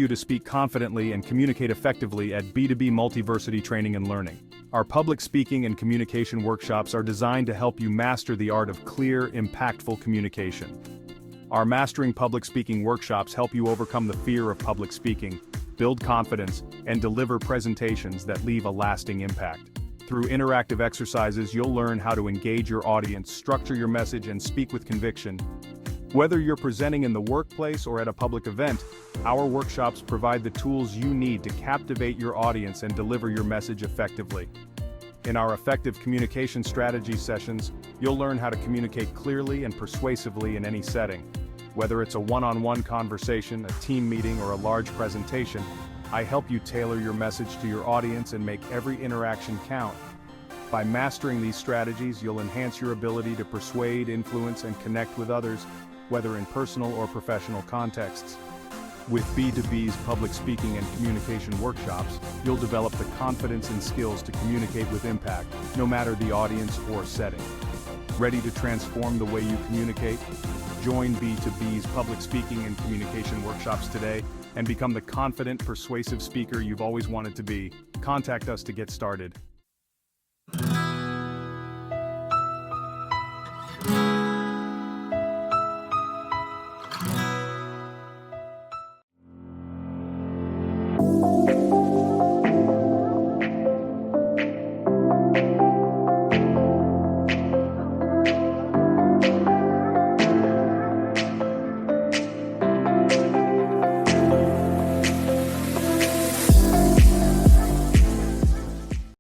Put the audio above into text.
you to speak confidently and communicate effectively at B2B Multiversity Training and Learning. Our public speaking and communication workshops are designed to help you master the art of clear, impactful communication. Our Mastering Public Speaking workshops help you overcome the fear of public speaking, build confidence, and deliver presentations that leave a lasting impact. Through interactive exercises, you'll learn how to engage your audience, structure your message, and speak with conviction. Whether you're presenting in the workplace or at a public event, our workshops provide the tools you need to captivate your audience and deliver your message effectively. In our effective communication strategy sessions, you'll learn how to communicate clearly and persuasively in any setting. Whether it's a one-on-one conversation, a team meeting, or a large presentation, I help you tailor your message to your audience and make every interaction count. By mastering these strategies, you'll enhance your ability to persuade, influence, and connect with others, whether in personal or professional contexts. With B2B's public speaking and communication workshops, you'll develop the confidence and skills to communicate with impact, no matter the audience or setting. Ready to transform the way you communicate? Join B2B's public speaking and communication workshops today and become the confident, persuasive speaker you've always wanted to be. Contact us to get started.